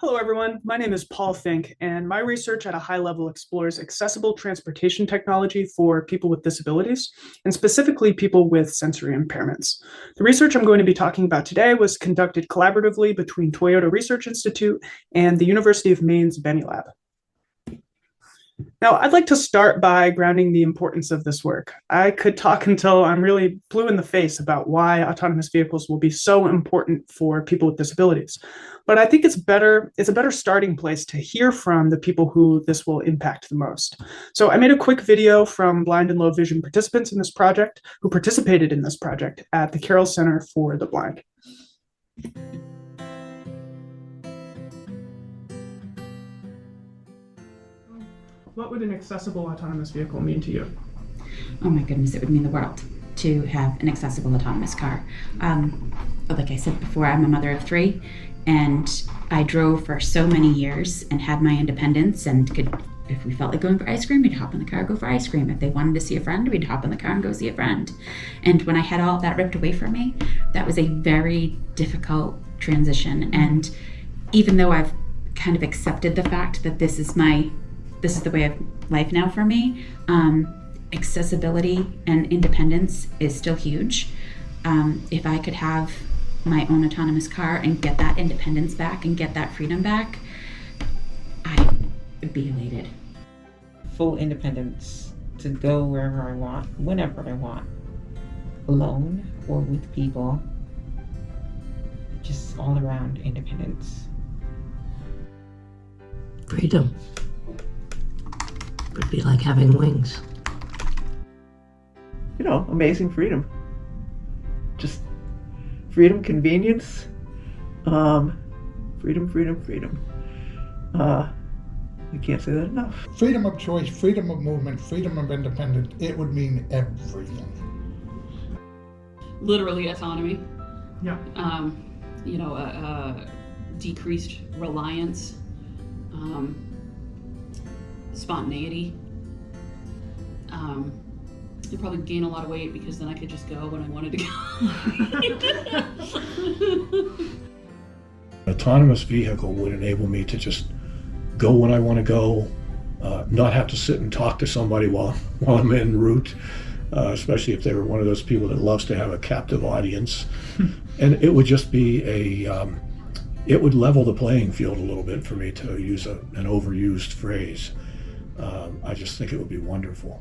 Hello, everyone. My name is Paul Fink, and my research at a high level explores accessible transportation technology for people with disabilities, and specifically people with sensory impairments. The research I'm going to be talking about today was conducted collaboratively between Toyota Research Institute and the University of Maine's Benny Lab. Now, I'd like to start by grounding the importance of this work. I could talk until I'm really blue in the face about why autonomous vehicles will be so important for people with disabilities. But I think it's a better starting place to hear from the people who this will impact the most. So I made a quick video from blind and low vision participants in this project who participated in this project at the Carroll Center for the Blind. What would an accessible autonomous vehicle mean to you? Oh my goodness, it would mean the world to have an accessible autonomous car. Like I said before, I'm a mother of three, and I drove for so many years and had my independence and could, if we felt like going for ice cream, we'd hop in the car, go for ice cream. If they wanted to see a friend, we'd hop in the car and go see a friend. And when I had all that ripped away from me, that was a very difficult transition. And even though I've kind of accepted the fact that this is the way of life now for me, accessibility and independence is still huge. If I could have my own autonomous car and get that independence back and get that freedom back, I would be elated. Full independence to go wherever I want, whenever I want, alone or with people, just all around independence. Freedom would be like having wings. Amazing freedom. Just freedom, convenience, freedom. I can't say that enough. Freedom of choice, freedom of movement, freedom of independence, it would mean everything. Literally autonomy. Yeah. Decreased reliance, spontaneity. I'd probably gain a lot of weight because then I could just go when I wanted to go. Autonomous vehicle would enable me to just go when I want to go, not have to sit and talk to somebody while I'm en route, especially if they were one of those people that loves to have a captive audience. And it would just be it would level the playing field a little bit for me, to use an overused phrase. I just think it would be wonderful.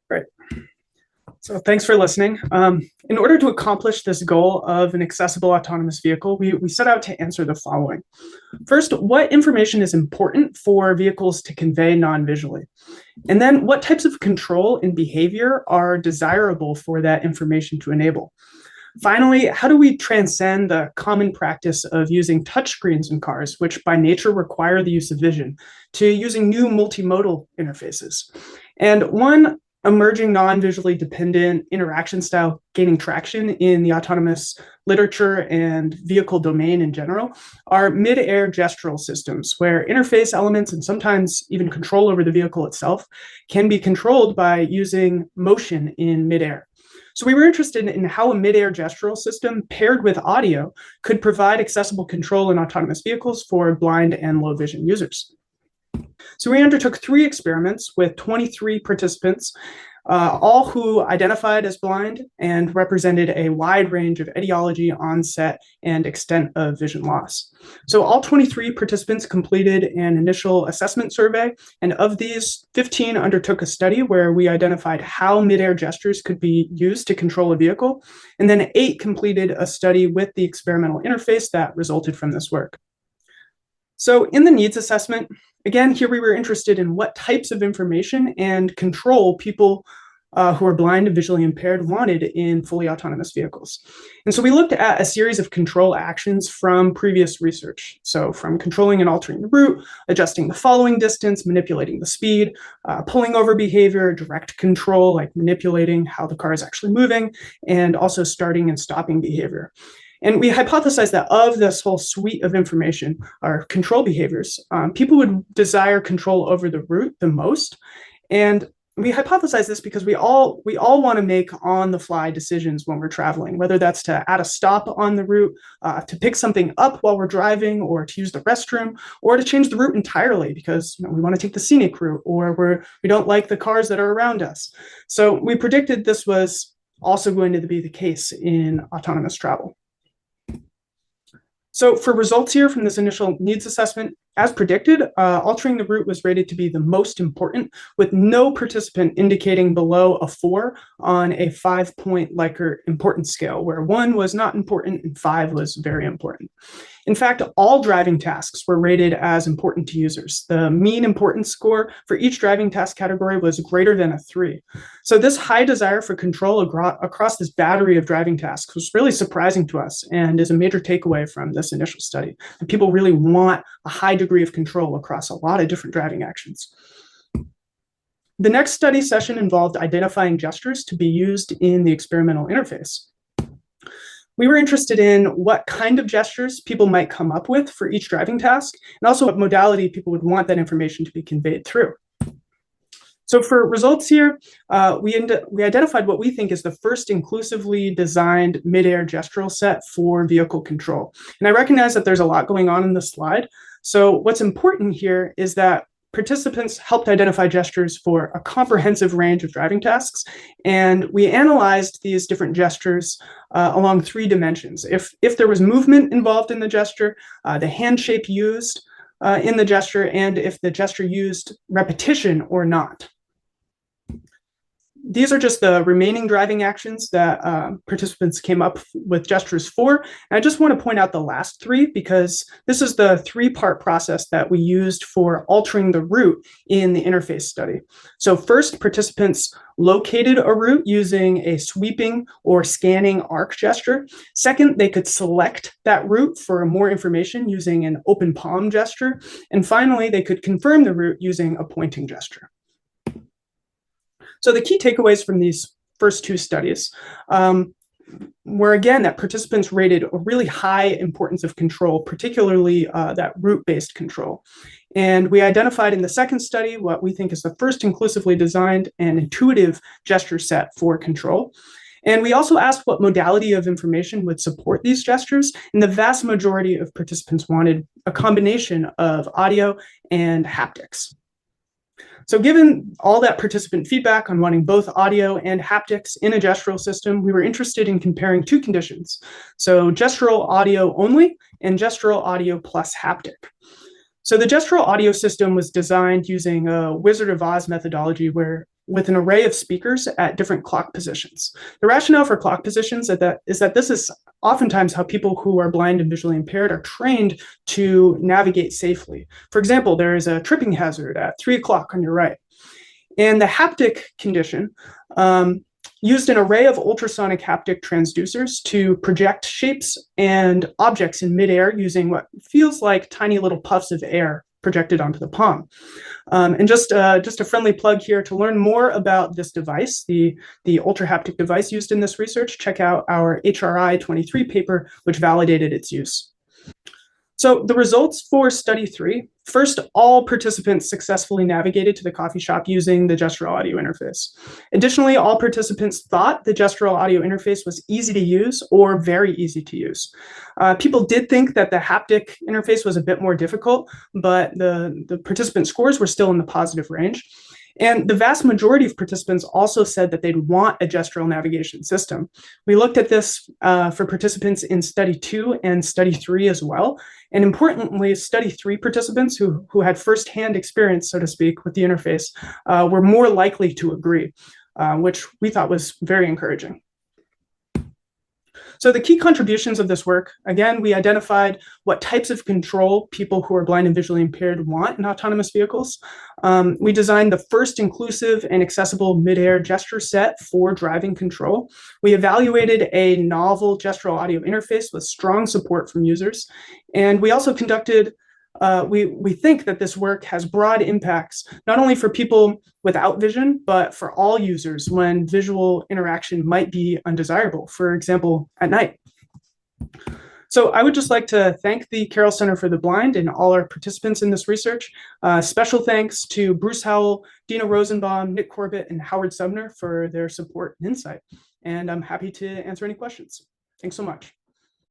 Great. So thanks for listening. In order to accomplish this goal of an accessible autonomous vehicle, we set out to answer the following. First, what information is important for vehicles to convey non-visually? And then what types of control and behavior are desirable for that information to enable? Finally, how do we transcend the common practice of using touchscreens in cars, which by nature require the use of vision, to using new multimodal interfaces? And one emerging non-visually dependent interaction style gaining traction in the autonomous literature and vehicle domain in general are mid-air gestural systems, where interface elements and sometimes even control over the vehicle itself can be controlled by using motion in mid-air. So we were interested in how a mid-air gestural system paired with audio could provide accessible control in autonomous vehicles for blind and low vision users. So we undertook 3 experiments with 23 participants, all who identified as blind and represented a wide range of etiology, onset, and extent of vision loss. So all 23 participants completed an initial assessment survey, and of these, 15 undertook a study where we identified how mid-air gestures could be used to control a vehicle, and then 8 completed a study with the experimental interface that resulted from this work. So in the needs assessment, again, here we were interested in what types of information and control people who are blind and visually impaired wanted in fully autonomous vehicles. And so we looked at a series of control actions from previous research. So from controlling and altering the route, adjusting the following distance, manipulating the speed, pulling over behavior, direct control, like manipulating how the car is actually moving, and also starting and stopping behavior. And we hypothesized that of this whole suite of information, or control behaviors, people would desire control over the route the most. And we hypothesize this because we all want to make on-the-fly decisions when we're traveling, whether that's to add a stop on the route, to pick something up while we're driving, or to use the restroom, or to change the route entirely because we want to take the scenic route, or we don't like the cars that are around us. So we predicted this was also going to be the case in autonomous travel. So for results here from this initial needs assessment, as predicted, altering the route was rated to be the most important, with no participant indicating below a 4 on a 5-point Likert importance scale, where 1 was not important and 5 was very important. In fact, all driving tasks were rated as important to users. The mean importance score for each driving task category was greater than a 3. So this high desire for control across this battery of driving tasks was really surprising to us and is a major takeaway from this initial study. And people really want a high degree of control across a lot of different driving actions. The next study session involved identifying gestures to be used in the experimental interface. We were interested in what kind of gestures people might come up with for each driving task, and also what modality people would want that information to be conveyed through. So for results here, we identified what we think is the first inclusively designed mid-air gestural set for vehicle control. And I recognize that there's a lot going on in this slide. So what's important here is that participants helped identify gestures for a comprehensive range of driving tasks, and we analyzed these different gestures along 3 dimensions. If there was movement involved in the gesture, the hand shape used in the gesture, and if the gesture used repetition or not. These are just the remaining driving actions that participants came up with gestures for. And I just want to point out the last 3 because this is the 3-part process that we used for altering the route in the interface study. So first, participants located a route using a sweeping or scanning arc gesture. Second, they could select that route for more information using an open palm gesture. And finally, they could confirm the route using a pointing gesture. So the key takeaways from these first 2 studies were, again, that participants rated a really high importance of control, particularly that route-based control. And we identified in the second study what we think is the first inclusively designed and intuitive gesture set for control. And we also asked what modality of information would support these gestures, and the vast majority of participants wanted a combination of audio and haptics. So given all that participant feedback on wanting both audio and haptics in a gestural system, we were interested in comparing 2 conditions. So gestural audio only and gestural audio plus haptic. So the gestural audio system was designed using a Wizard of Oz methodology with an array of speakers at different clock positions. The rationale for clock positions is that this is oftentimes how people who are blind and visually impaired are trained to navigate safely. For example, there is a tripping hazard at 3 o'clock on your right. And the haptic condition used an array of ultrasonic haptic transducers to project shapes and objects in midair using what feels like tiny little puffs of air projected onto the palm. And just a friendly plug here, to learn more about this device, the ultra haptic device used in this research, check out our HRI 23 paper, which validated its use. So the results for study 3, first, all participants successfully navigated to the coffee shop using the gestural audio interface. Additionally, all participants thought the gestural audio interface was easy to use or very easy to use. People did think that the haptic interface was a bit more difficult, but the participant scores were still in the positive range. And the vast majority of participants also said that they'd want a gestural navigation system. We looked at this for participants in study 2 and study 3 as well. And importantly, study 3 participants who had firsthand experience, so to speak, with the interface were more likely to agree, which we thought was very encouraging. So the key contributions of this work, again, we identified what types of control people who are blind and visually impaired want in autonomous vehicles. We designed the first inclusive and accessible mid-air gesture set for driving control. We evaluated a novel gestural audio interface with strong support from users. And we also conducted we think that this work has broad impacts, not only for people without vision, but for all users when visual interaction might be undesirable, for example, at night. So I would just like to thank the Carroll Center for the Blind and all our participants in this research. Special thanks to Bruce Howell, Dina Rosenbaum, Nick Corbett, and Howard Sumner for their support and insight. And I'm happy to answer any questions. Thanks so much.